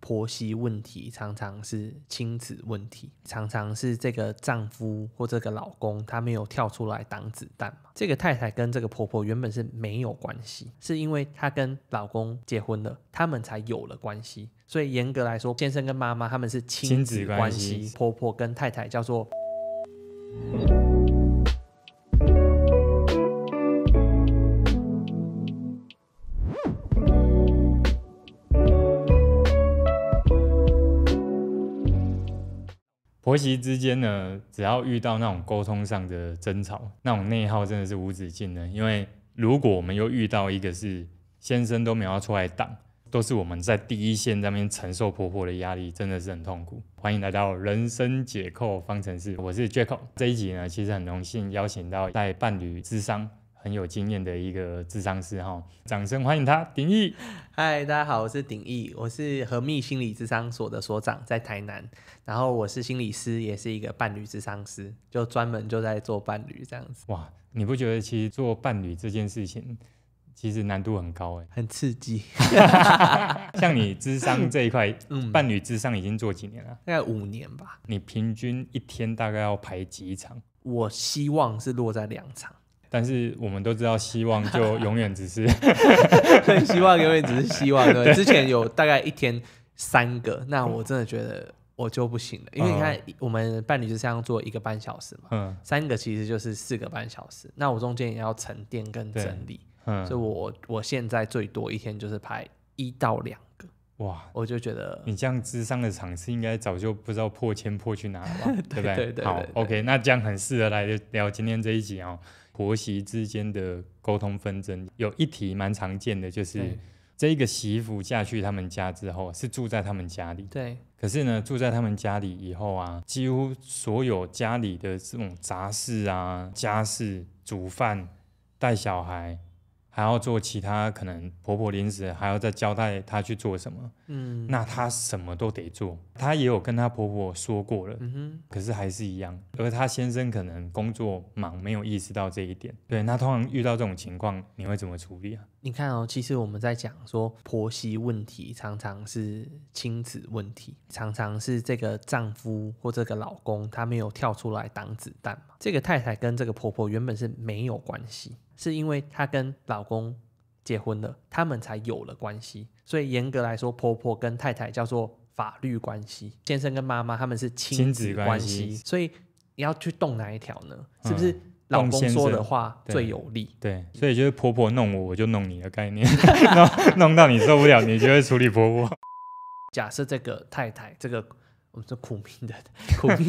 婆媳问题常常是亲子问题，常常是这个丈夫或这个老公他没有跳出来挡子弹嘛。这个太太跟这个婆婆原本是没有关系，是因为她跟老公结婚了，他们才有了关系。所以严格来说，先生跟妈妈他们是亲子关系，婆婆跟太太叫做婆媳之间呢，只要遇到那种沟通上的争吵，那种内耗真的是无止境的。因为如果我们又遇到一个是先生都没有要出来挡，都是我们在第一线在那边承受婆婆的压力，真的是很痛苦。欢迎来到人生解扣方程式，我是 Jaco。这一集呢，其实很荣幸邀请到在伴侣諮商很有经验的一个諮商师哈，掌声欢迎他，鼎毅。嗨，大家好，我是鼎毅，我是和密心理諮商所的所长，在台南。然后我是心理师，也是一个伴侣諮商师，就专门就在做伴侣这样子。哇，你不觉得其实做伴侣这件事情其实难度很高哎，很刺激。像你諮商这一块，伴侣諮商已经做几年了？大概5年吧。你平均一天大概要排几场？我希望是落在2场。但是我们都知道，希望就永远只是希望永远只是希望，对。之前有大概一天3个，那我真的觉得我就不行了，因为你看我们伴侣就是要做1个半小时嘛，3个其实就是4个半小时，那我中间也要沉淀跟整理，所以我现在最多一天就是排1到2个。哇，我就觉得你这样諮商的场次应该早就不知道破千破去哪了吧？对不对？对。好 ，OK， 那这样很适合来聊今天这一集哦。婆媳之间的沟通纷争，有一题蛮常见的，就是这一个媳妇嫁去他们家之后，是住在他们家里。对。可是呢，住在他们家里以后啊，几乎所有家里的这种杂事啊、家事、煮饭、带小孩，还要做其他可能婆婆临时还要再交代她去做什么，那她什么都得做。她也有跟她婆婆说过了，可是还是一样。而她先生可能工作忙，没有意识到这一点。对，那通常遇到这种情况，你会怎么处理啊？你看哦，其实我们在讲说婆媳问题常常是亲子问题，常常是这个丈夫或这个老公他没有跳出来挡子弹嘛。这个太太跟这个婆婆原本是没有关系，是因为她跟老公结婚了，他们才有了关系。所以严格来说，婆婆跟太太叫做法律关系，先生跟妈妈他们是亲子关系。所以你要去动哪一条呢？是不是老公说的话最有利？对，所以就是婆婆弄我，我就弄你的概念。弄到你受不了，你就会处理婆婆。假设这个太太，这个我们说苦命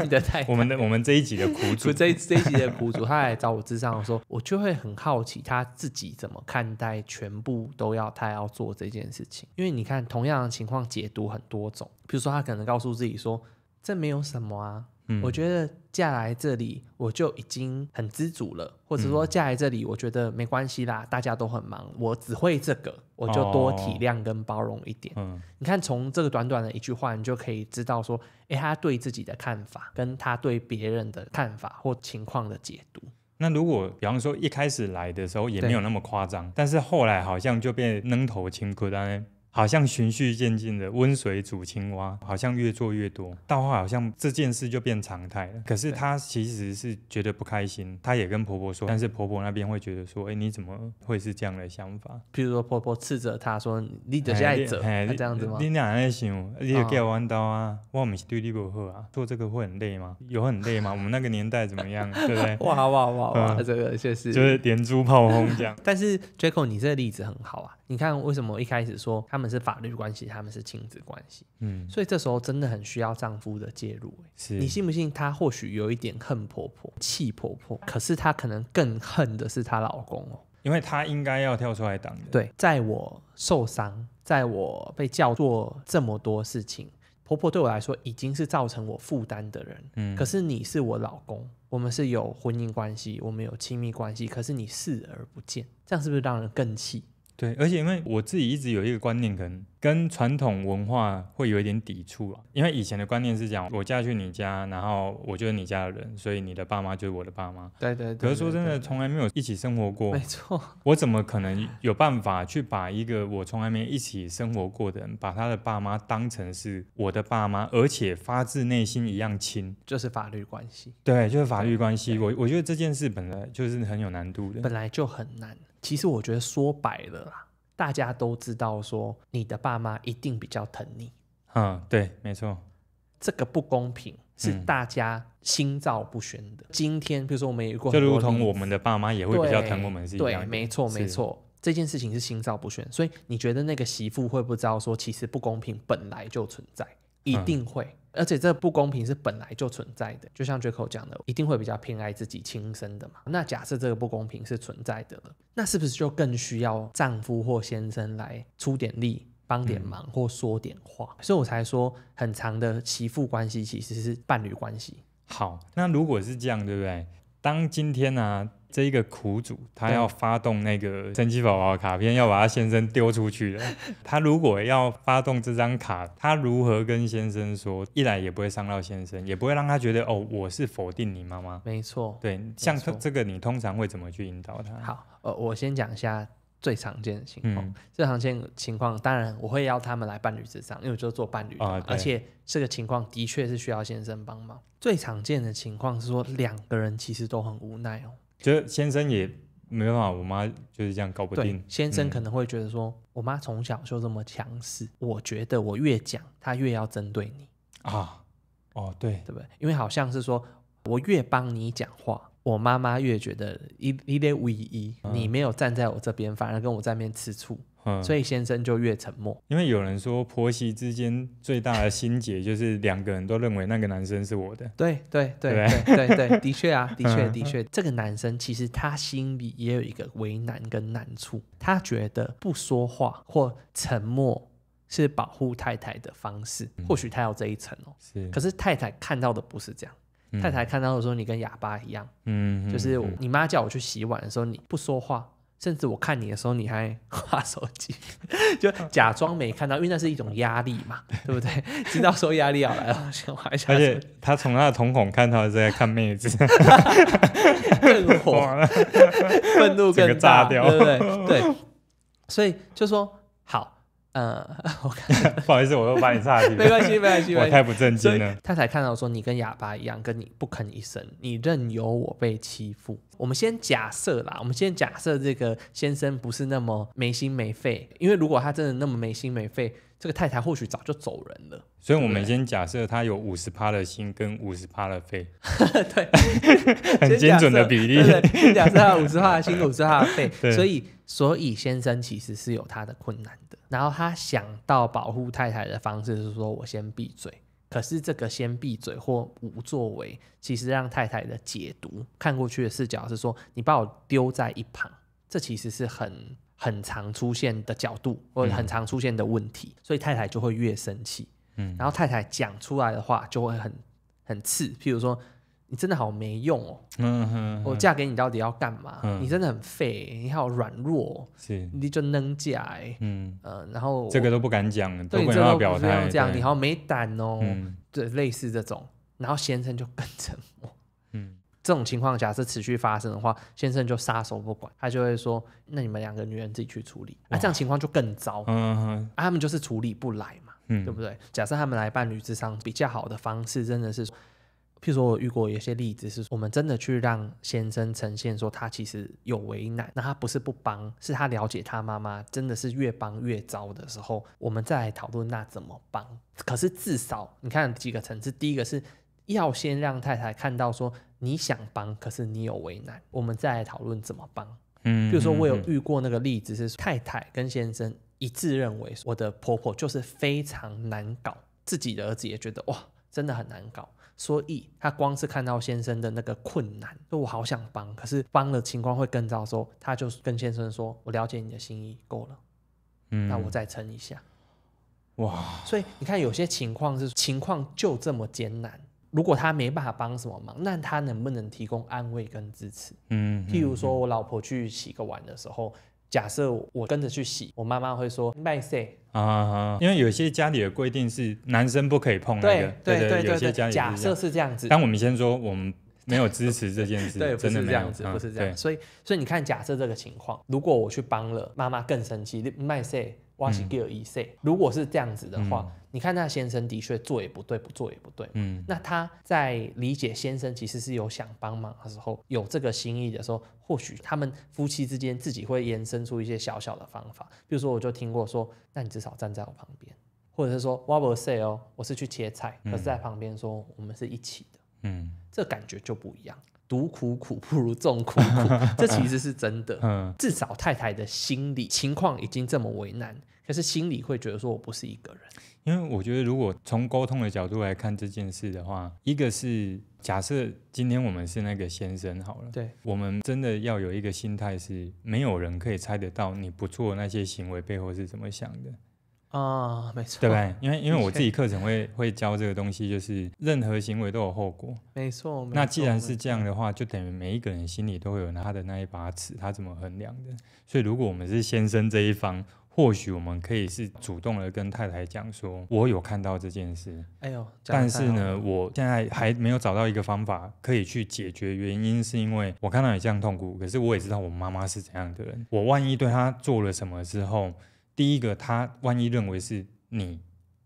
的太太，我们这一集的苦主，这一集的苦主，他来找我諮商的时候，我就会很好奇他自己怎么看待全部都要他要做这件事情。因为你看同样的情况解读很多种，比如说他可能告诉自己说这没有什么啊，我觉得嫁来这里我就已经很知足了，或者说嫁来这里我觉得没关系啦，大家都很忙，我只会这个，我就多体谅跟包容一点。你看从这个短短的一句话，你就可以知道说他对自己的看法跟他对别人的看法或情况的解读。那如果比方说一开始来的时候也没有那么夸张，但是后来好像就变扔头轻苦的，好像循序渐进的温水煮青蛙，好像越做越多，到后好像这件事就变常态了。可是她其实是觉得不开心，她也跟婆婆说，但是婆婆那边会觉得说，你怎么会是这样的想法？譬如说婆婆斥责她说你就是爱做，这样子吗？你哪在想，你就叫我弯刀啊，我不是对你不好啊，做这个会很累吗？有很累吗？我们那个年代怎么样，对不对？哇，这个就是连珠炮轰这样。但是 Jaco 你这个例子很好啊，你看为什么一开始说他们是法律关系，他们是亲子关系，所以这时候真的很需要丈夫的介入。你信不信他或许有一点恨婆婆气婆婆，可是他可能更恨的是她老公哦，因为他应该要跳出来挡的。对，在我受伤，在我被叫做这么多事情，婆婆对我来说已经是造成我负担的人，可是你是我老公，我们是有婚姻关系，我们有亲密关系，可是你视而不见，这样是不是让人更气？对，而且因为我自己一直有一个观念，可能跟传统文化会有一点抵触啊。因为以前的观念是讲，我嫁去你家，然后我就是你家的人，所以你的爸妈就是我的爸妈。对对对。可是说真的，从来没有一起生活过，没错。我怎么可能有办法去把一个我从来没一起生活过的人，把他的爸妈当成是我的爸妈，而且发自内心一样亲？就是法律关系。对，就是法律关系。我觉得这件事本来就是很有难度的，本来就很难。其实我觉得说白了啦，大家都知道说你的爸妈一定比较疼你。对，没错。这个不公平是大家心照不宣的。今天比如说我们也有过很多例子，就如同我们的爸妈也会比较疼我们是一样的。对，没错没错。这件事情是心照不宣，所以你觉得那个媳妇会不知道说其实不公平本来就存在？一定会。而且这不公平是本来就存在的，就像 Jaco 讲的，一定会比较偏爱自己亲生的嘛。那假设这个不公平是存在的了，那是不是就更需要丈夫或先生来出点力帮点忙或说点话？所以我才说很长的媳妇关系其实是伴侣关系。好，那如果是这样，对不对？当今天啊这一个苦主他要发动那个神奇宝宝的卡片，要把他先生丢出去了，他如果要发动这张卡，他如何跟先生说？一来也不会伤到先生，也不会让他觉得哦我是否定你妈妈。没错。对，像这个你通常会怎么去引导他？好，我先讲一下最常见的情况。最常见的情况当然我会要他们来伴侣咨商，因为我就做伴侣的嘛，而且这个情况的确是需要先生帮忙。最常见的情况是说两个人其实都很无奈哦，就先生也没办法，我妈就是这样搞不定。先生可能会觉得说，我妈从小就这么强势，我觉得我越讲她越要针对你啊。对，对不对？因为好像是说我越帮你讲话，我妈妈越觉得你得唯一，你没有站在我这边，反而跟我在那边吃醋。所以先生就越沉默。因为有人说婆媳之间最大的心结就是两个人都认为那个男生是我的。对，的确啊，的确，这个男生其实他心里也有一个为难跟难处，他觉得不说话或沉默是保护太太的方式，或许他有这一层哦。可是太太看到的不是这样。太太看到的说你跟哑巴一样，就是你妈叫我去洗碗的时候你不说话，甚至我看你的时候你还滑手机，就假装没看到，因为那是一种压力嘛，对不对？知道说压力要来了，先滑一下。而且他从他的瞳孔看到是在看妹子，更火，愤怒更大，炸掉，对不对？对，所以就说好。不好意思，我又把你岔题了。没关系，我太不正经了。太太看到说你跟哑巴一样，跟你不吭一声，你任由我被欺负。我们先假设啦，我们先假设这个先生不是那么没心没肺，因为如果他真的那么没心没肺，这个太太或许早就走人了。所以我们先假设他有50%的心跟50%的肺，对，很精准的比例。先假设他有50%的心，50%的肺，所以先生其实是有他的困难的。然后他想到保护太太的方式是说我先闭嘴，可是这个先闭嘴或无作为，其实让太太的解读看过去的视角是说你把我丢在一旁，这其实是很常出现的角度或者很常出现的问题，所以太太就会越生气。然后太太讲出来的话就会很刺，譬如说你真的好没用哦，我嫁给你到底要干嘛？你真的很废，你好软弱，你就能嫁然后这个都不敢讲，对，都不要表态，这样你好没胆哦，对，类似这种，然后先生就更沉默。这种情况假设持续发生的话，先生就撒手不管，他就会说那你们两个女人自己去处理。这样情况就更糟。他们就是处理不来嘛，对不对？假设他们来伴侣咨商，比较好的方式真的是譬如说我遇过有些例子是我们真的去让先生呈现说他其实有为难，那他不是不帮，是他了解他妈妈真的是越帮越糟的时候，我们再来讨论那怎么帮。可是至少你看几个层次，第一个是要先让太太看到说你想帮，可是你有为难，我们再来讨论怎么帮。比如说我有遇过那个例子是太太跟先生一致认为我的婆婆就是非常难搞，自己的儿子也觉得哇真的很难搞，所以他光是看到先生的那个困难，说我好想帮，可是帮的情况会更糟的时候，他就跟先生说我了解你的心意够了，那我再撑一下。哇！所以你看有些情况是情况就这么艰难，如果他没办法帮什么忙，那他能不能提供安慰跟支持？譬如说我老婆去洗个碗的时候，假设我跟着去洗，我妈妈会说卖谁啊，因为有些家里的规定是男生不可以碰那个，对，有些家里假设是这样子。但我们先说我们没有支持这件事，对，真的没有，不是这样。所以你看，假设这个情况，如果我去帮了，妈妈更生气，卖谁我是给一谁？如果是这样子的话，你看那先生的确做也不对，不做也不对。那他在理解先生其实是有想帮忙的时候，有这个心意的时候，或许他们夫妻之间自己会延伸出一些小小的方法。比如说，我就听过说，那你至少站在我旁边，或者是说，我不是哦，我是去切菜，可是在旁边说我们是一起的。这感觉就不一样。独苦苦不如众苦苦，这其实是真的。至少太太的心理情况已经这么为难，可是心里会觉得说我不是一个人。因为我觉得，如果从沟通的角度来看这件事的话，一个是假设今天我们是那个先生好了，对，我们真的要有一个心态是，没有人可以猜得到你不做那些行为背后是怎么想的。没错，对不对？因为我自己课程会教这个东西，就是任何行为都有后果。没错。那既然是这样的话，就等于每一个人心里都会有他的那一把尺，他怎么衡量的。所以如果我们是先生这一方，或许我们可以是主动的跟太太讲说，我有看到这件事，但是呢，我现在还没有找到一个方法可以去解决，原因是因为我看到你这样痛苦，可是我也知道我妈妈是怎样的人，我万一对她做了什么之后，第一个，他万一认为是你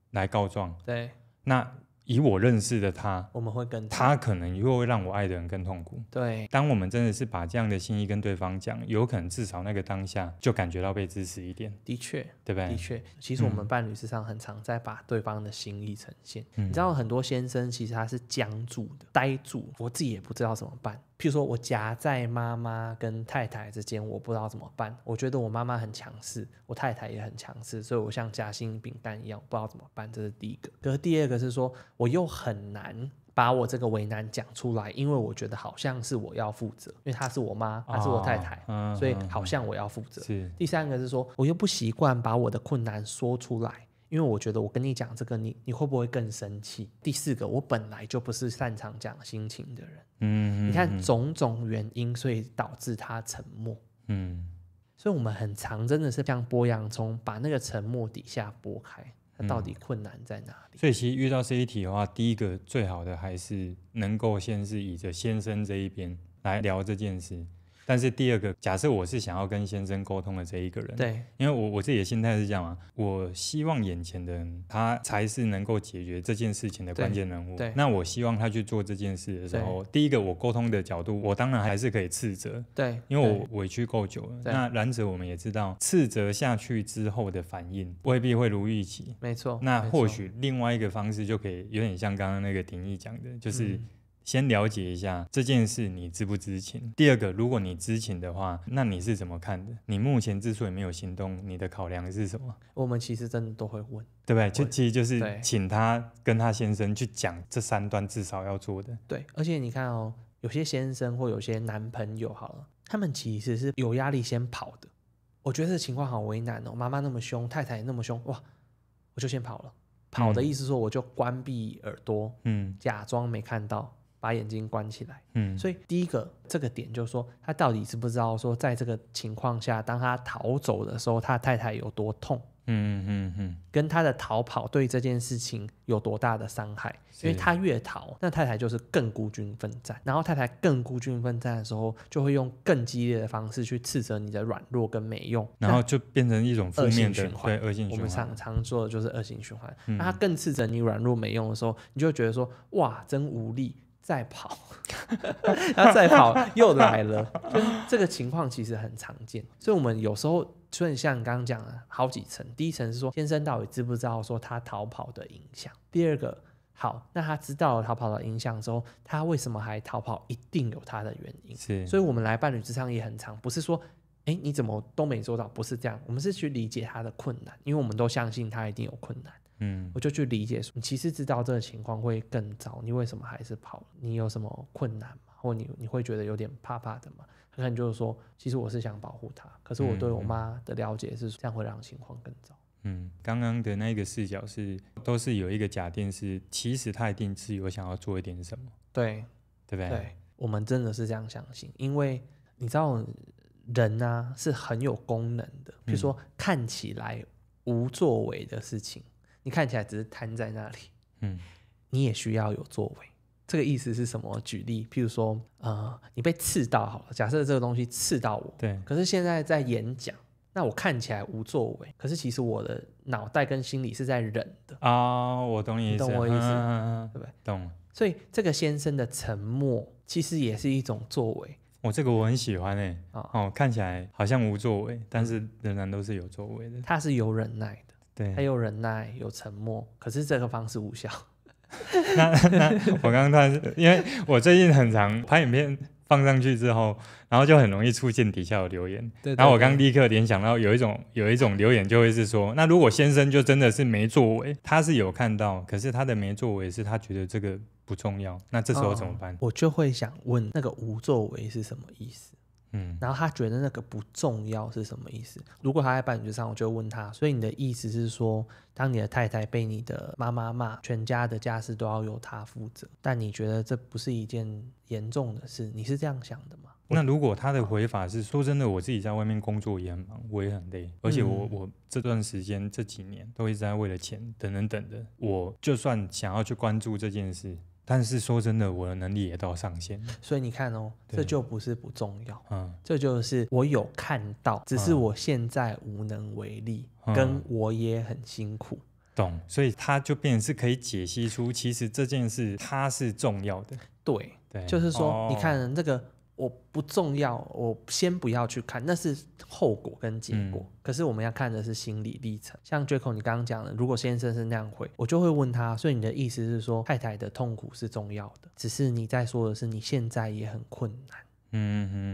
来告状，对，那以我认识的他，我们会更他可能又会让我爱的人更痛苦。对，当我们真的是把这样的心意跟对方讲，有可能至少那个当下就感觉到被支持一点。的确，对不对？的确，其实我们伴侣之上很常在把对方的心意呈现。你知道很多先生其实他是僵住的、呆住，我自己也不知道怎么办。譬如说我夹在妈妈跟太太之间，我不知道怎么办。我觉得我妈妈很强势，我太太也很强势，所以我像夹心饼干一样，不知道怎么办。这是第一个。可是第二个是说，我又很难把我这个为难讲出来，因为我觉得好像是我要负责，因为她是我妈，她是我太太，所以好像我要负责。第三个是说，我又不习惯把我的困难说出来。因为我觉得我跟你讲这个，你会不会更生气？第四个，我本来就不是擅长讲心情的人。你看种种原因，所以导致他沉默。所以我们很常真的是像剥洋葱，把那个沉默底下剥开，它到底困难在哪里？所以其实遇到这一题的话，第一个最好的还是能够先是以着先生这一边来聊这件事。但是第二个，假设我是想要跟先生沟通的这一个人，对，因为我自己的心态是这样嘛，我希望眼前的人他才是能够解决这件事情的关键人物。那我希望他去做这件事的时候，第一个我沟通的角度，我当然还是可以斥责，对，因为我委屈够久了。那然则我们也知道，斥责下去之后的反应未必会如预期。没错。那或许另外一个方式就可以有点像刚刚那个廷义讲的，就是先了解一下这件事你知不知情。第二个，如果你知情的话，那你是怎么看的？你目前之所以没有行动，你的考量是什么？我们其实真的都会问，对不对？其实就是请他跟他先生去讲这3段至少要做的。对，而且你看哦，有些先生或有些男朋友好了，他们其实是有压力先跑的。我觉得这情况好为难哦，妈妈那么凶，太太也那么凶，哇，我就先跑了。跑的意思说我就关闭耳朵，假装没看到。把眼睛关起来。所以第一个这个点就是说，他到底知不知道说，在这个情况下，当他逃走的时候，他太太有多痛？跟他的逃跑对这件事情有多大的伤害？因为他越逃，那太太就是更孤军奋战，然后太太更孤军奋战的时候，就会用更激烈的方式去斥责你的软弱跟没用，然后就变成一种负面的恶性循环。我们常说的就是恶性循环。那他更斥责你软弱没用的时候，你就会觉得说，哇，真无力。再跑，然后再跑又来了，就是这个情况其实很常见。所以我们有时候就像你刚刚讲的好几层，第一层是说先生到底知不知道说他逃跑的影响，第二个好，那他知道了逃跑的影响之后，他为什么还逃跑，一定有他的原因。所以我们来伴侣之上也很常，不是说你怎么都没做到，不是这样，我们是去理解他的困难，因为我们都相信他一定有困难。我就去理解说，你其实知道这个情况会更糟，你为什么还是跑？你有什么困难吗？或你会觉得有点怕怕的吗？可能就是说，其实我是想保护他，可是我对我妈的了解是这样会让情况更糟。刚刚的那个视角都是有一个假定是，其实他一定是有想要做一点什么，对不对？对，我们真的是这样相信，因为你知道，人啊是很有功能的，比如说看起来无作为的事情，你看起来只是瘫在那里，你也需要有作为。这个意思是什么？举例，譬如说，你被刺到好了，假设这个东西刺到我，对，可是现在在演讲，那我看起来无作为，可是其实我的脑袋跟心里是在忍的啊，我懂你意思，你懂我意思，对不对？懂。所以这个先生的沉默其实也是一种作为。这个我很喜欢看起来好像无作为，但是仍然都是有作为的。他是有忍耐的，对，他有忍耐，有沉默，可是这个方式无效。那我刚刚突然，因为我最近很常拍影片放上去之后，然后就很容易出现底下有留言，对，然后我刚立刻联想到有一种留言就会是说，那如果先生就真的是没作为，他是有看到，可是他的没作为是他觉得这个不重要，那这时候怎么办？我就会想问，那个无作为是什么意思？然后他觉得那个不重要是什么意思？如果他在伴侣上，我就会问他，所以你的意思是说，当你的太太被你的妈妈骂，全家的家事都要由她负责，但你觉得这不是一件严重的事，你是这样想的吗？那如果他的回法是说真的，我自己在外面工作也很忙，我也很累，而且我这段时间这几年都一直在为了钱等等等的，我就算想要去关注这件事，但是说真的，我的能力也到上限。所以你看哦，这就不是不重要，这就是我有看到，只是我现在无能为力，跟我也很辛苦。懂，所以他就变成是可以解析出，其实这件事它是重要的。对，就是说，你看这个。我不重要，我先不要去看，那是后果跟结果。可是我们要看的是心理历程。像 Jaco 你刚刚讲的，如果先生是那样回，我就会问他，所以你的意思是说，太太的痛苦是重要的，只是你在说的是你现在也很困难。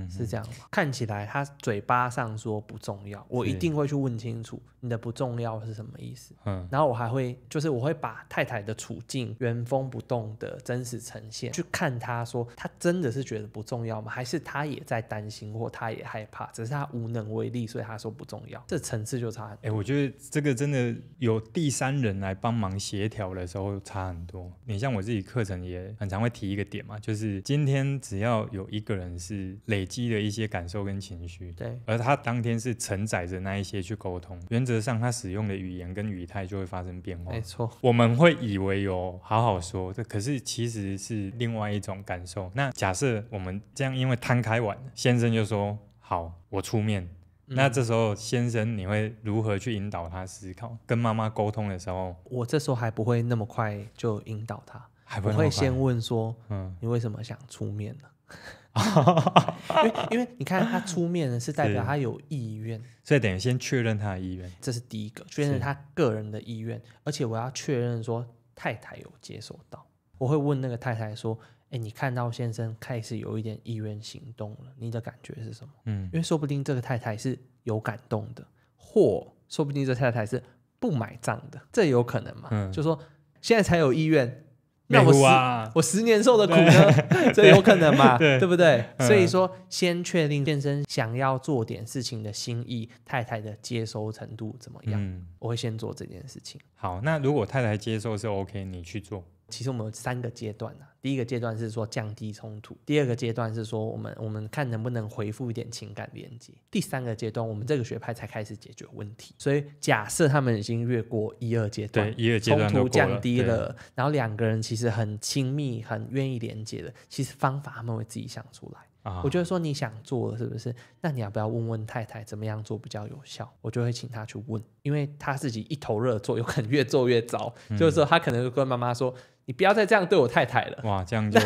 是这样吗？看起来他嘴巴上说不重要，我一定会去问清楚你的不重要是什么意思。然后我还会就是我会把太太的处境原封不动的真实呈现，去看他说他真的是觉得不重要吗？还是他也在担心或他也害怕，只是他无能为力，所以他说不重要。这层次就差很多。我觉得这个真的有第三人来帮忙协调的时候差很多。你像我自己课程也很常会提一个点嘛，就是今天只要有一个人是累积了一些感受跟情绪，对，而他当天是承载着那一些去沟通，原则上他使用的语言跟语态就会发生变化。没错，我们会以为有好好说，可是其实是另外一种感受。那假设我们这样因为摊开完，先生就说好，我出面。那这时候先生你会如何去引导他思考？跟妈妈沟通的时候，我这时候还不会那么快就引导他，我还不会会先问说，你为什么想出面呢？因为你看他出面呢是代表他有意愿，所以等于先确认他的意愿，这是第一个，确认他个人的意愿，而且我要确认说太太有接受到。我会问那个太太说，你看到先生开始有一点意愿行动了，你的感觉是什么？因为说不定这个太太是有感动的，或说不定这太太是不买账的，这也有可能嘛？就说现在才有意愿，那我10年受的苦呢？这有可能嘛？对不对？所以说，先确定先生想要做点事情的心意，太太的接收程度怎么样？我会先做这件事情。好，那如果太太接受是 OK， 你去做。其实我们有3个阶段第一个阶段是说降低冲突，第二个阶段是说我们看能不能恢复一点情感连接，第3个阶段我们这个学派才开始解决问题。所以假设他们已经越过1、2阶段，对，1、2阶段冲突降低了，然后2个人其实很亲密很愿意连接的，其实方法他们会自己想出来。我觉得说你想做了是不是？那你要不要问问太太怎么样做比较有效？我就会请他去问，因为他自己一头热做，有可能越做越糟。就是说他可能跟妈妈说，你不要再这样对我太太了。哇，这样就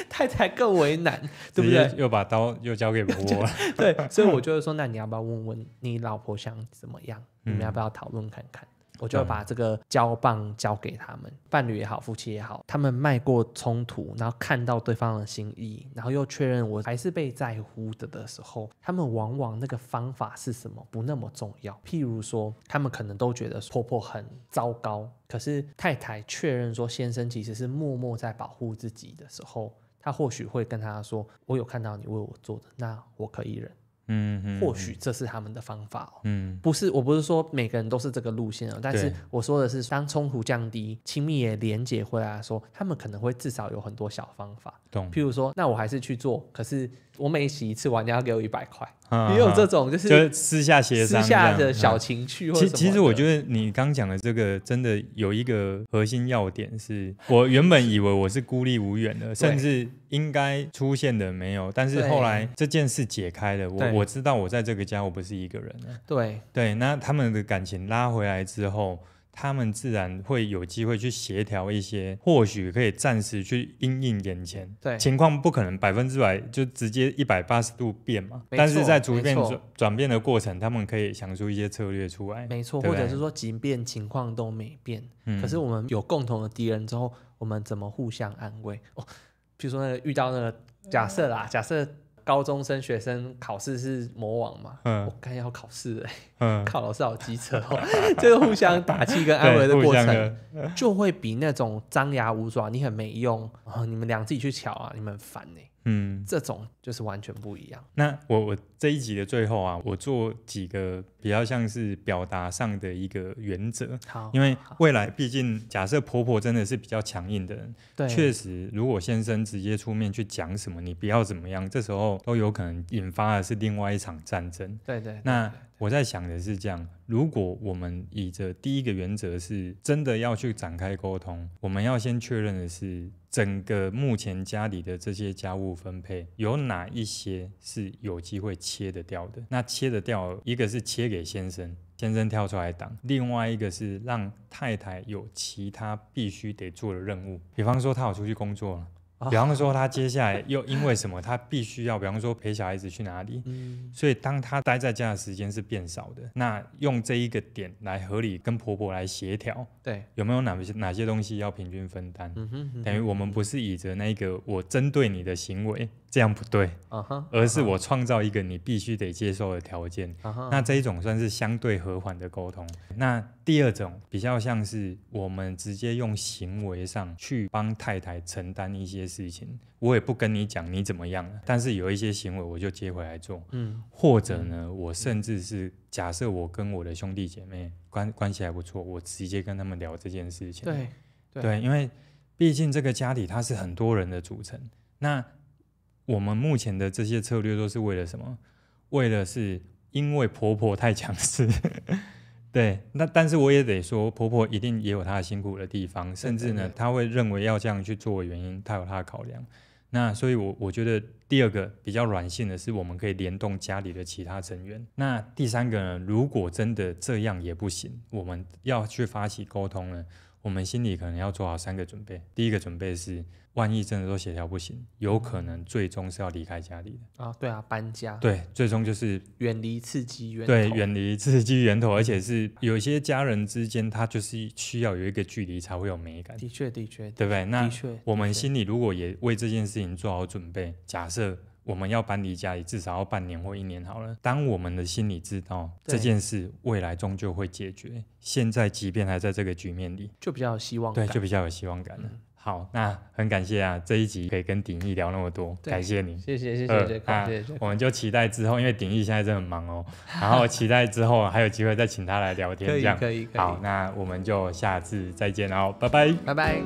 太太更为难，对不对？又把刀又交给婆婆了。对，所以我就会说，那你要不要问问你老婆想怎么样？你们要不要讨论看看？我就会把这个交棒交给他们，伴侣也好，夫妻也好，他们迈过冲突，然后看到对方的心意，然后又确认我还是被在乎的时候，他们往往那个方法是什么不那么重要。譬如说，他们可能都觉得婆婆很糟糕，可是太太确认说先生其实是默默在保护自己的时候，他或许会跟他说，我有看到你为我做的，那我可以忍。或许这是他们的方法哦。嗯，我不是说每个人都是这个路线哦，但是我说的是，当冲突降低，亲密也连结回来的时候，他们可能会至少有很多小方法。懂。譬如说，那我还是去做，可是我每洗一次碗你要给我100块，也有这种就是私下协商、私下的小情趣或什么的。其实我觉得你刚讲的这个真的有一个核心要点是，我原本以为我是孤立无援的，甚至应该出现的没有，但是后来这件事解开了，我知道我在这个家我不是一个人了。对，那他们的感情拉回来之后，他们自然会有机会去协调一些，或许可以暂时去因应眼前情况，不可能100%就直接180度变嘛。但是在逐渐转变的过程，他们可以想出一些策略出来。没错，或者是说，即便情况都没变，可是我们有共同的敌人之后，我们怎么互相安慰？比如说那个遇到那个假设高中生学生考试是魔王嘛，我刚要考试靠老师好机车哦，这个互相打气跟安慰的过程，就会比那种张牙舞爪，你很没用，你们俩自己去瞧啊，你们很烦这种就是完全不一样。那我这一集的最后啊，我做几个比较像是表达上的一个原则。因为未来毕竟假设婆婆真的是比较强硬的人，确实如果先生直接出面去讲什么你不要怎么样，这时候都有可能引发的是另外一场战争。对，那我在想的是这样，如果我们以着第一个原则是真的要去展开沟通，我们要先确认的是整个目前家里的这些家务分配有哪一些是有机会切得掉的。那切得掉，一个是切给先生跳出来挡，另外一个是让太太有其他必须得做的任务，比方说她有出去工作了，比方说他接下来又因为什么他必须要比方说陪小孩子去哪里，所以当他待在家的时间是变少的，那用这一个点来合理跟婆婆来协调，有没有哪些东西要平均分担，等于我们不是以着那个我针对你的行为这样不对，而是我创造一个你必须得接受的条件，那这一种算是相对和缓的沟通。那第二种比较像是我们直接用行为上去帮太太承担一些事情，我也不跟你讲你怎么样了，但是有一些行为我就接回来做，或者呢我甚至是假设我跟我的兄弟姐妹关系还不错，我直接跟他们聊这件事情。对，因为毕竟这个家里它是很多人的组成，那我们目前的这些策略都是为了什么？为了是因为婆婆太强势对，那但是我也得说婆婆一定也有她辛苦的地方，甚至呢她会认为要这样去做的原因她有她的考量。那所以我觉得第二个比较软性的是我们可以联动家里的其他成员。那第三个呢，如果真的这样也不行，我们要去发起沟通呢，我们心里可能要做好3个准备。第一个准备是万一真的都协调不行，有可能最终是要离开家里的对啊，搬家。对，最终就是远离刺激源头。对，远离刺激源头，而且是有些家人之间他就是需要有一个距离才会有美感。的确对不对？那我们心里如果也为这件事情做好准备，假设我们要搬离家里至少要半年或1年好了，当我们的心里知道这件事未来终究会解决，现在即便还在这个局面里就比较有希望感。对，就比较有希望感了。好，那很感谢啊，这一集可以跟鼎义聊那么多，感谢你，谢谢我们就期待之后，因为鼎义现在真的很忙哦，然后期待之后还有机会再请他来聊天，这样可以。好，那我们就下次再见，然后拜拜。